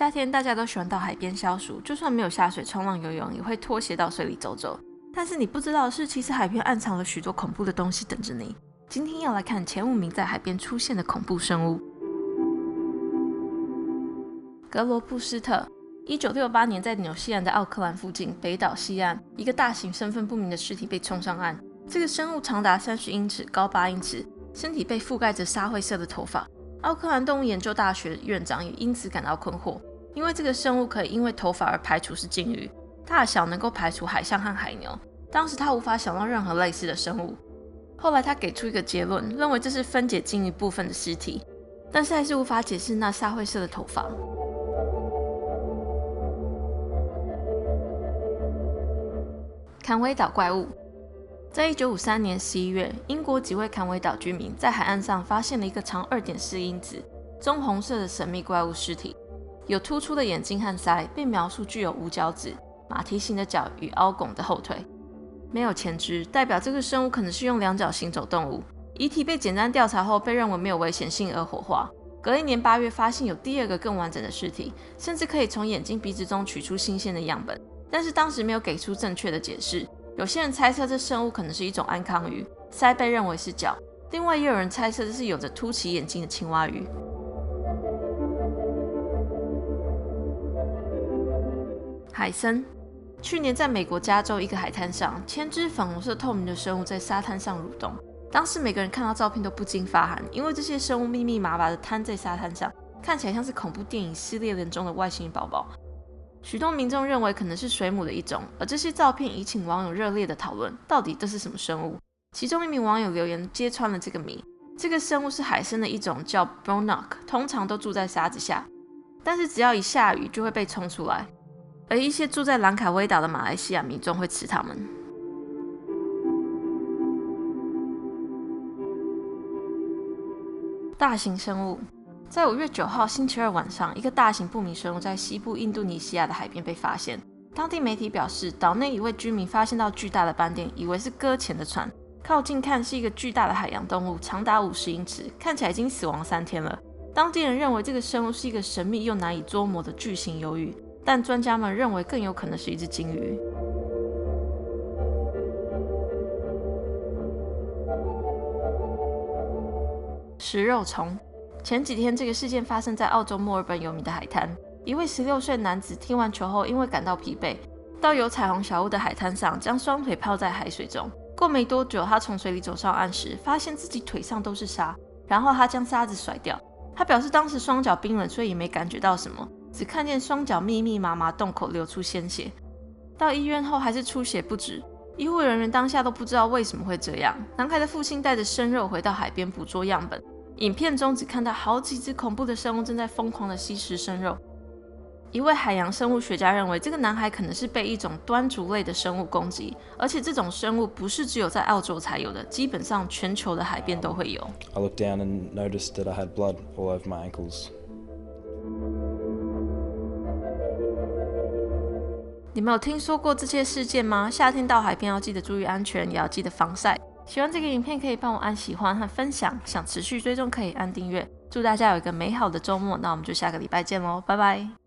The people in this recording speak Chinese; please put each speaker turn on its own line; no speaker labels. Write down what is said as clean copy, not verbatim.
夏天大家都喜欢到海边消暑，就算没有下水冲浪游泳，也会脱鞋到水里走走。但是你不知道的是，其实海边暗藏了许多恐怖的东西等着你。今天要来看前5名在海边出现的恐怖生物。格罗布斯特，1968年在纽西兰的奥克兰附近北岛西岸，一个大型身份不明的尸体被冲上岸。这个生物长达30英尺，高8英尺，身体被覆盖着沙灰色的头发。奥克兰动物研究大学院长也因此感到困惑，因为这个生物可以因为头发而排除是鲸鱼，大小能够排除海象和海牛。当时他无法想到任何类似的生物。后来他给出一个结论，认为这是分解鲸鱼部分的尸体，但是还是无法解释那沙灰色的头发。坎维岛怪物。在1953年11月，英国几位坎维岛居民在海岸上发现了一个长2.4英尺、棕红色的神秘怪物尸体，有突出的眼睛和鳃，被描述具有无脚趾、马蹄形的脚与凹拱的后腿，没有前肢，代表这个生物可能是用2脚行走动物。遗体被简单调查后被认为没有危险性而火化。隔一年8月发现有第2个更完整的尸体，甚至可以从眼睛、鼻子中取出新鲜的样本，但是当时没有给出正确的解释。有些人猜测这生物可能是一种安康鱼，鳃被认为是脚，另外也有人猜测这是有着凸起眼睛的青蛙鱼。海参。去年在美国加州一个海滩上，千只粉红色透明的生物在沙滩上蠕动。当时每个人看到照片都不禁发寒，因为这些生物密密麻麻的摊在沙滩上，看起来像是恐怖电影《撕裂人》中的外星宝宝。许多民众认为可能是水母的一种，而这些照片引起网友热烈的讨论，到底这是什么生物？其中一名网友留言揭穿了这个谜。这个生物是海参的一种，叫 Bronock， 通常都住在沙子下，但是只要一下雨就会被冲出来，而一些住在兰卡威岛的马来西亚民众会吃它们。大型生物。在5月9号星期二晚上，一个大型不明生物在西部印度尼西亚的海边被发现。当地媒体表示，岛内一位居民发现到巨大的斑点，以为是搁浅的船，靠近看是一个巨大的海洋动物，长达50英尺，看起来已经死亡3天了。当地人认为这个生物是一个神秘又难以捉摸的巨型鱿鱼，但专家们认为更有可能是一只鲸鱼。食肉虫。前几天，这个事件发生在澳洲墨尔本有名的海滩。一位16岁男子踢完球后，因为感到疲惫，到有彩虹小屋的海滩上，将双腿泡在海水中。过没多久，他从水里走上岸时，发现自己腿上都是沙，然后他将沙子甩掉。他表示当时双脚冰冷，所以也没感觉到什么，只看见双脚密密麻麻洞口流出鲜血。到医院后还是出血不止，医护人员当下都不知道为什么会这样。男孩的父亲带着生肉回到海边捕捉样本。影片中只看到好几只恐怖的生物正在疯狂地吸食生肉。一位海洋生物学家认为，这个男孩可能是被一种端足类的生物攻击，而且这种生物不是只有在澳洲才有的，基本上全球的海边都会有。
I looked down and noticed that I had blood all over my ankles.
你们有听说过这些事件吗？夏天到海边要记得注意安全，也要记得防晒。喜欢这个影片可以帮我按喜欢和分享，想持续追踪可以按订阅。祝大家有一个美好的周末，那我们就下个礼拜见咯，拜拜。